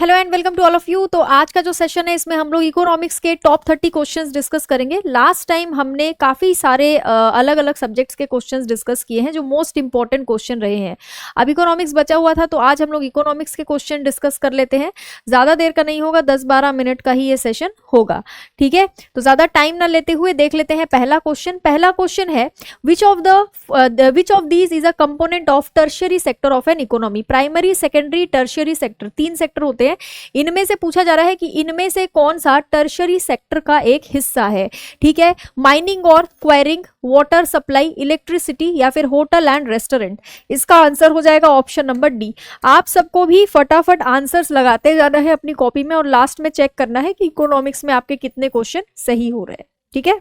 Hello and welcome to all of you. तो आज का जो सेशन है इसमें हम लोग इकोनॉमिक्स के टॉप 30 क्वेश्चंस डिस्कस करेंगे। लास्ट टाइम हमने काफ़ी सारे अलग अलग सब्जेक्ट्स के क्वेश्चंस डिस्कस किए हैं जो मोस्ट इंपॉर्टेंट क्वेश्चन रहे हैं। अब इकोनॉमिक्स बचा हुआ था तो आज हम लोग इकोनॉमिक्स के क्वेश्चन डिस्कस कर लेते हैं। ज़्यादा देर का नहीं होगा, 10-12 मिनट का ही ये सेशन होगा, ठीक है। तो ज़्यादा टाइम ना लेते हुए देख लेते हैं पहला क्वेश्चन है which of these is a component of tertiary sector of an economy. Primary, secondary, tertiary sector, 3 sector होते हैं। इनमें से पूछा जा रहा है कि इनमें से कौन सा टर्शियरी सेक्टर का एक हिस्सा है, ठीक है। माइनिंग और क्वायरिंग, वाटर सप्लाई, इलेक्ट्रिसिटी या फिर होटल एंड रेस्टोरेंट। इसका आंसर हो जाएगा ऑप्शन नंबर डी। आप सबको भी फटाफट आंसर्स लगाते जाना है अपनी कॉपी में और लास्ट में चेक करना है कि इकोनॉमिक्स में आपके कितने क्वेश्चन सही हो रहे हैं, ठीक है।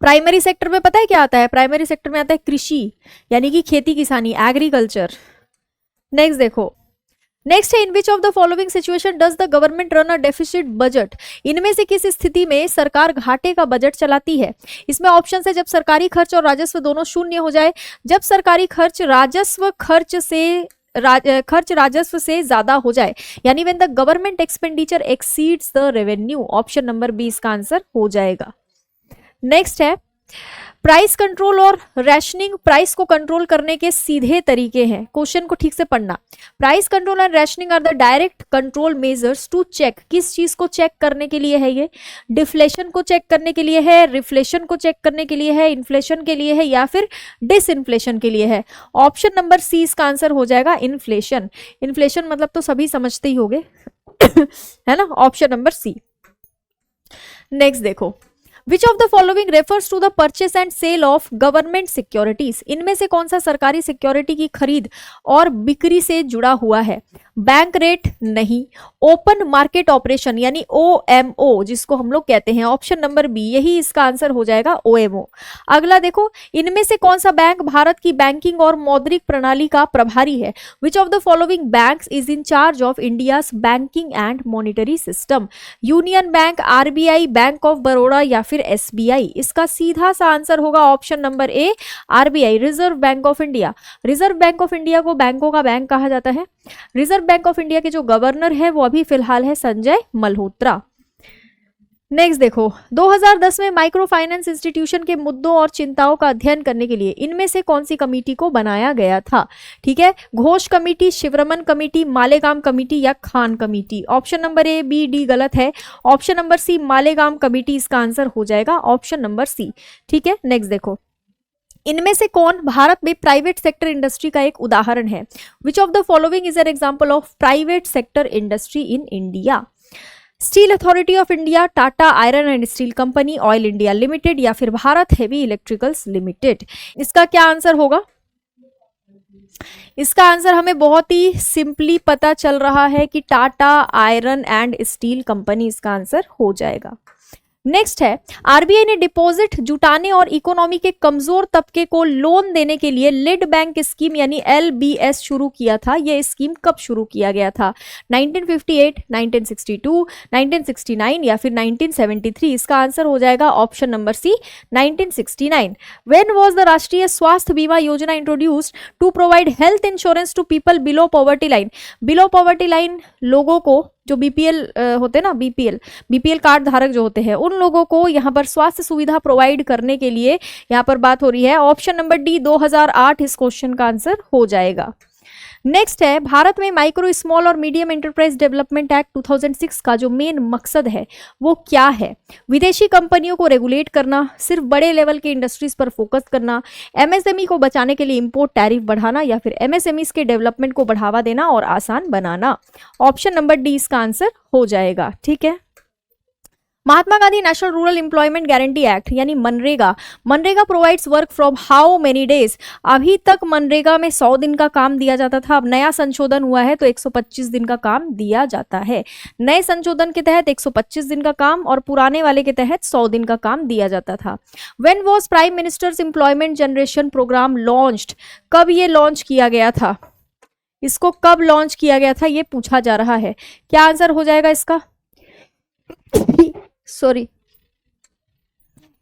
प्राइमरी सेक्टर में पता है क्या आता है? प्राइमरी सेक्टर में आता है कृषि, यानी कि खेती किसानी, एग्रीकल्चर। नेक्स्ट देखो, नेक्स्ट है in which of the following situation does the government run a deficit budget. इनमें से किस स्थिति में सरकार घाटे का बजट चलाती है? इसमें ऑप्शन है जब सरकारी खर्च और राजस्व दोनों शून्य हो जाए, जब सरकारी खर्च राजस्व से ज्यादा हो जाए, यानी when the government expenditure exceeds the revenue. Option number B इसका आंसर हो जाएगा। नेक्स्ट है प्राइस कंट्रोल और रैशनिंग। प्राइस को कंट्रोल करने के सीधे तरीके हैं, क्वेश्चन को ठीक से पढ़ना। Price control and rationing are the direct control measures to check. किस चीज को चेक करने के लिए है? ये डिफ्लेशन को चेक करने के लिए है, रिफ्लेशन को चेक करने के लिए है, इन्फ्लेशन के लिए है या फिर डिसइन्फ्लेशन के लिए है? ऑप्शन नंबर सी इसका आंसर हो जाएगा इन्फ्लेशन। इन्फ्लेशन मतलब तो सभी समझते ही होंगे है ना, ऑप्शन नंबर सी। नेक्स्ट देखो, Which of the following refers to the purchase and sale of government securities? इनमें से कौन सा सरकारी सिक्योरिटी की खरीद और बिक्री से जुड़ा हुआ है? बैंक रेट नहीं, ओपन मार्केट ऑपरेशन यानी OMO जिसको हम लोग कहते हैं, ऑप्शन नंबर बी यही इसका आंसर हो जाएगा OMO। अगला देखो, इनमें से कौन सा बैंक भारत की बैंकिंग और मौद्रिक प्रणाली का प्रभारी है? Which of the following banks is in charge of India's banking and monetary system? Union bank, RBI, bank of Baroda या फिर SBI? इसका सीधा सा आंसर होगा option number A RBI, reserve Bank of India. Reserve Bank of India को बैंकों का bank कहा जाता है। रिजर्व बैंक ऑफ इंडिया के जो गवर्नर है वो अभी फिलहाल है संजय मल्होत्रा। नेक्स्ट देखो, 2010 में माइक्रो फाइनेंस इंस्टीट्यूशन के मुद्दों और चिंताओं का अध्ययन करने के लिए इनमें से कौन सी कमेटी को बनाया गया था? ठीक है, Ghosh committee, Sivaraman committee, Malegam committee या Khan committee? Option number a b d गलत है, option number c Malegam committee इसका आंसर हो जाएगा, ऑप्शन नंबर सी, ठीक है। नेक्स्ट देखो, इनमें से कौन भारत में प्राइवेट सेक्टर इंडस्ट्री का एक उदाहरण है? Which of the following is an example of private sector industry in India? Steel authority of India, Tata iron and steel company, oil India limited या फिर भारत हेवी इलेक्ट्रिकल्स लिमिटेड? इसका क्या आंसर होगा? इसका आंसर हमें बहुत ही सिंपली पता चल रहा है कि Tata iron and steel company इसका आंसर हो जाएगा। नेक्स्ट है, आरबीआई ने डिपॉजिट जुटाने और इकोनॉमी के कमजोर तबके को लोन देने के लिए लीड बैंक स्कीम यानी LBS शुरू किया था। यह स्कीम कब शुरू किया गया था? 1958, 1962, 1969 या फिर 1973? इसका आंसर हो जाएगा option number C 1969। When was the Rashtriya Swasthya Bima Yojana introduced to provide health insurance to people below poverty line? Below poverty line लोगों को जो BPL होते हैं ना, BPL कार्ड धारक जो होते हैं उन लोगों को यहाँ पर स्वास्थ्य सुविधा प्रोवाइड करने के लिए यहाँ पर बात हो रही है। ऑप्शन नंबर डी 2008 इस क्वेश्चन का आंसर हो जाएगा। नेक्स्ट है, भारत में माइक्रो स्मॉल और मीडियम एंटरप्राइज डेवलपमेंट एक्ट 2006 का जो मेन मकसद है वो क्या है? विदेशी कंपनियों को रेगुलेट करना, सिर्फ बड़े लेवल के इंडस्ट्रीज पर फोकस करना, MSME को बचाने के लिए इंपोर्ट टैरिफ बढ़ाना या फिर MSMEs के डेवलपमेंट को बढ़ावा देना और आसान बनाना? ऑप्शन नंबर डी इसका आंसर हो जाएगा, ठीक है। Mahatma Gandhi national rural employment guarantee act यानी मनरेगा provides work from how many days? अभी तक मनरेगा में 100 दिन का काम दिया जाता था, अब नया संशोधन हुआ है तो 125 दिन का काम दिया जाता है। नए संशोधन के तहत 125 दिन का काम और पुराने वाले के तहत 100 दिन का काम दिया जाता था। When was prime minister's employment generation programme launched? कब ये लॉन्च किया गया था? इसको कब लॉन्च किया गया था ये पूछा जा रहा है। क्या आंसर हो जाएगा इसका? सॉरी,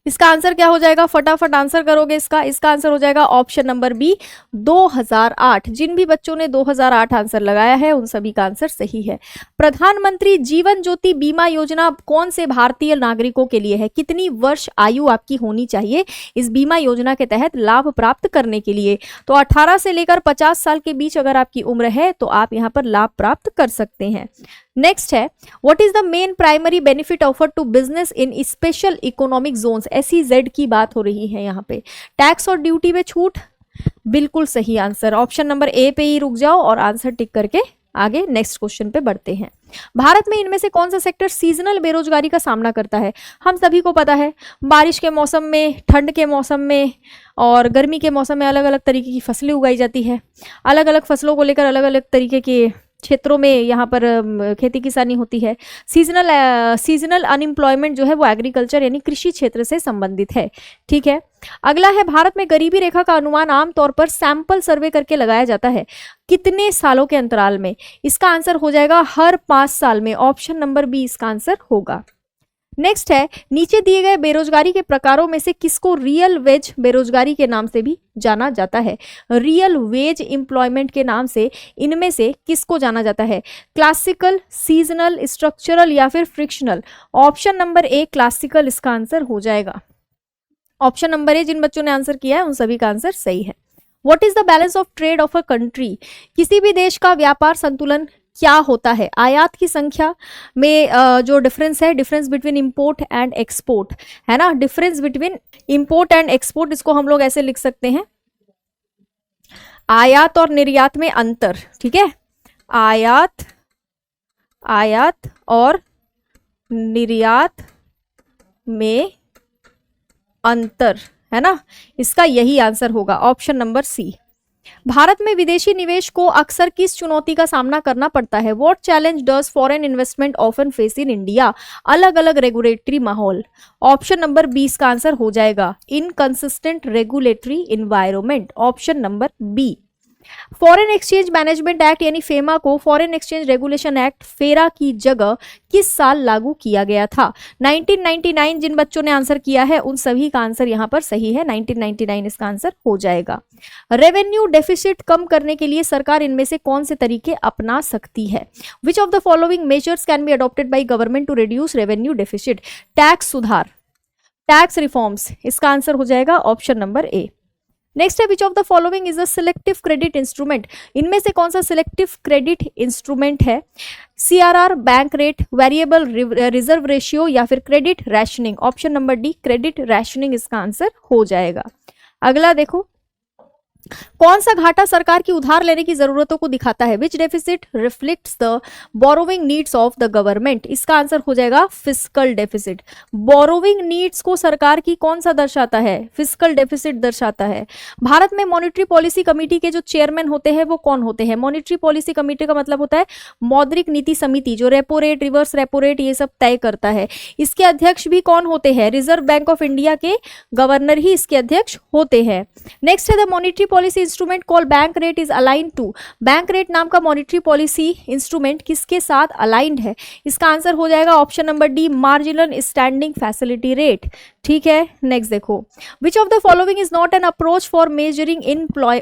इसका आंसर क्या हो जाएगा, फटाफट आंसर करोगे इसका आंसर हो जाएगा ऑप्शन नंबर बी 2008। जिन भी बच्चों ने 2008 आंसर लगाया है उन सभी का आंसर सही है। प्रधानमंत्री जीवन ज्योति बीमा योजना कौन से भारतीय नागरिकों के लिए है, कितनी वर्ष आयु आपकी होनी चाहिए इस बीमा योजना के तहत लाभ प्राप्त करने के लिए? तो 18 से लेकर 50 साल के बीच अगर आपकी उम्र है तो आप यहाँ पर लाभ प्राप्त कर सकते हैं। नेक्स्ट है, what is the main primary benefit offer to business in special economic zones? SEZ की बात हो रही है यहाँ पे। टैक्स और ड्यूटी में छूट, बिल्कुल सही आंसर। ऑप्शन नंबर ए पे ही रुक जाओ और आंसर टिक करके आगे नेक्स्ट क्वेश्चन पे बढ़ते हैं। भारत में इनमें से कौन सा सेक्टर सीजनल बेरोजगारी का सामना करता है? हम सभी को पता है, बारिश के मौसम में, ठंड के मौसम में और गर्मी के मौसम में अलग अलग तरीके की फसलें उगाई जाती है। अलग अलग फसलों को लेकर अलग अलग तरीके के क्षेत्रों में यहाँ पर खेती किसानी होती है। सीजनल अनएम्प्लॉयमेंट जो है वो एग्रीकल्चर यानी कृषि क्षेत्र से संबंधित है। ठीक है, अगला है, भारत में गरीबी रेखा का अनुमान आमतौर पर सैंपल सर्वे करके लगाया जाता है, कितने सालों के अंतराल में? इसका आंसर हो जाएगा हर 5 साल में। ऑप्शन नंबर बी इसका आंसर होगा। नेक्स्ट है, नीचे दिए गए बेरोजगारी के प्रकारों में से किसको रियल वेज बेरोजगारी के नाम से भी जाना जाता है? रियल वेज एम्प्लॉयमेंट के नाम से इनमें से किसको जाना जाता है? क्लासिकल, सीजनल, स्ट्रक्चरल या फिर फ्रिक्शनल? ऑप्शन नंबर ए क्लासिकल इसका आंसर हो जाएगा। ऑप्शन नंबर ए, जिन बच्चों ने आंसर किया है उन सभी का आंसर सही है। What is the balance of trade of a country? किसी भी देश का व्यापार संतुलन क्या होता है? आयात की संख्या में जो डिफरेंस है, difference between import and export, है ना, difference between import and export, इसको हम लोग ऐसे लिख सकते हैं, आयात और निर्यात में अंतर। ठीक है, आयात और निर्यात में अंतर, है ना, इसका यही आंसर होगा ऑप्शन नंबर सी। भारत में विदेशी निवेश को अक्सर किस चुनौती का सामना करना पड़ता है? What challenge does foreign investment often face in India? अलग अलग रेगुलेटरी माहौल। ऑप्शन नंबर 20 का आंसर हो जाएगा inconsistent regulatory environment. Option number B. Foreign exchange management act यानी फेमा को foreign exchange regulation act FERA की जगह किस साल लागू किया गया था? 1999। जिन बच्चों ने आंसर किया है उन सभी का आंसर यहाँ पर सही है, 1999 इसका आंसर हो जाएगा। रेवेन्यू डेफिसिट कम करने के लिए सरकार इनमें से कौन से तरीके अपना सकती है? Which of the following measures can be adopted by government to reduce revenue deficit? Tax सुधार, टैक्स रिफॉर्म्स, इसका आंसर हो जाएगा ऑप्शन नंबर ए। नेक्स्ट है, which of the following is a selective credit instrument? इनमें से कौन सा selective credit instrument है? CRR, bank rate, variable reserve ratio या फिर credit rationing? Option number D credit rationing इसका आंसर हो जाएगा। अगला देखो, कौन सा घाटा सरकार की उधार लेने की जरूरतों को दिखाता है? Which deficit reflects the borrowing needs of the government? इसका आंसर हो जाएगा फिस्कल डेफिसिट। बोरोविंग नीड्स को सरकार की कौन सा दर्शाता है? फिस्कल डेफिसिट दर्शाता है। भारत में मॉनेटरी पॉलिसी कमेटी के जो चेयरमैन होते हैं वो कौन होते हैं? मॉनेटरी पॉलिसी कमेटी का मतलब होता है मौद्रिक नीति समिति, जो repo rate, reverse repo rate ये सब तय करता है। इसके अध्यक्ष भी कौन होते हैं? रिजर्व बैंक ऑफ इंडिया के गवर्नर ही इसके अध्यक्ष होते हैं। नेक्स्ट है, the monetary policy instrument call bank rate is aligned to? Bank rate नाम का मॉनेटरी पॉलिसी इंस्ट्रूमेंट किसके साथ अलाइंड है? इसका आंसर हो जाएगा option number D marginal standing facility rate. ठीक है, नेक्स्ट देखो, विच of the following is not an approach for measuring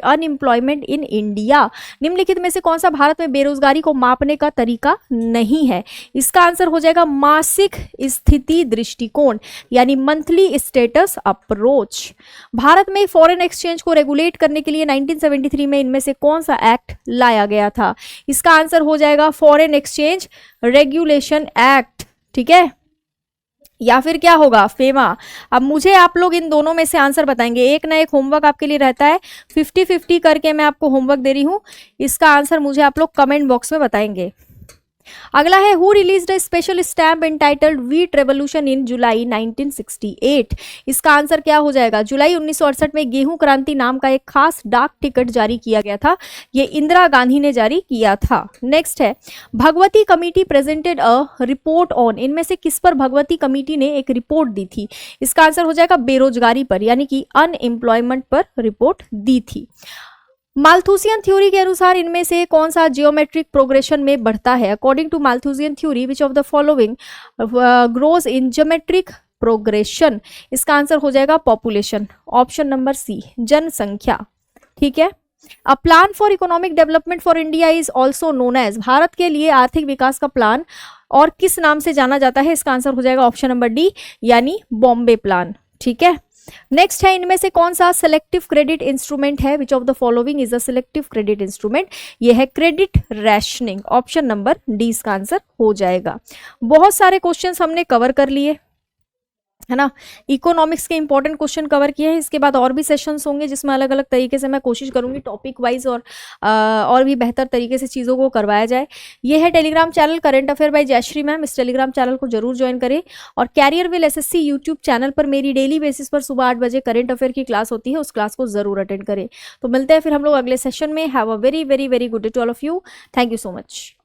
unemployment in India? निम्नलिखित में से कौन सा भारत में बेरोजगारी को मापने का तरीका नहीं है? इसका आंसर हो जाएगा मासिक स्थिति दृष्टिकोण यानी मंथली स्टेटस अप्रोच। भारत में फॉरेन एक्सचेंज को रेगुलेट करने के लिए 1973 में इनमें से कौन सा एक्ट लाया गया था? इसका आंसर हो जाएगा फॉरेन एक्सचेंज रेगुलेशन एक्ट। ठीक है, या फिर क्या होगा? फेमा। अब मुझे आप लोग इन दोनों में से आंसर बताएंगे, एक ना एक होमवर्क आपके लिए रहता है, 50-50 करके मैं आपको होमवर्क दे रही हूं। इसका आंसर मुझे आप लोग कमेंट बॉक्स में बताएंगे। अगला है, who released a special stamp entitled wheat revolution in July 1968? इसका आंसर क्या हो जाएगा? जुलाई 1968 में गेहूं क्रांति नाम का एक खास डाक टिकट जारी किया गया था, ये इंदिरा गांधी ने जारी किया था। नेक्स्ट है, Bhagwati committee presented a report on? इनमें से किस पर भगवती कमेटी ने एक रिपोर्ट दी थी? इसका आंसर हो जाएगा बेरोजगारी पर यानी कि अनएम्प्लॉयमेंट पर रिपोर्ट दी थी। माल्थुसियन थ्योरी के अनुसार इनमें से कौन सा जियोमेट्रिक प्रोग्रेशन में बढ़ता है? According to Malthusian theory which of the following grows in geometric progression, इसका आंसर हो जाएगा पॉपुलेशन, ऑप्शन नंबर सी जनसंख्या। ठीक है, a plan for economic development for India is also known as, Bharat के लिए आर्थिक विकास का प्लान और किस नाम से जाना जाता है, इसका आंसर हो जाएगा ऑप्शन नंबर डी यानी बॉम्बे प्लान। ठीक है, नेक्स्ट है इनमें से कौन सा सेलेक्टिव क्रेडिट इंस्ट्रूमेंट है, which of the following is a selective credit instrument, ये है credit rationing, option number d इसका आंसर हो जाएगा। बहुत सारे क्वेश्चंस हमने कवर कर लिए है ना, इकोनॉमिक्स के इंपॉर्टेंट क्वेश्चन कवर किए हैं। इसके बाद और भी सेशंस होंगे जिसमें अलग अलग तरीके से मैं कोशिश करूंगी टॉपिक वाइज और भी बेहतर तरीके से चीज़ों को करवाया जाए। ये है telegram channel current affair by Jayashree ma'am, इस टेलीग्राम चैनल को जरूर ज्वाइन करें। और career will SSC YouTube channel पर मेरी डेली बेसिस पर सुबह 8 बजे करंट अफेयर की क्लास होती है, उस क्लास को जरूर अटेंड करें। तो मिलते हैं फिर हम लोग अगले सेशन में। Have a very very very good day to all of you, thank you so much.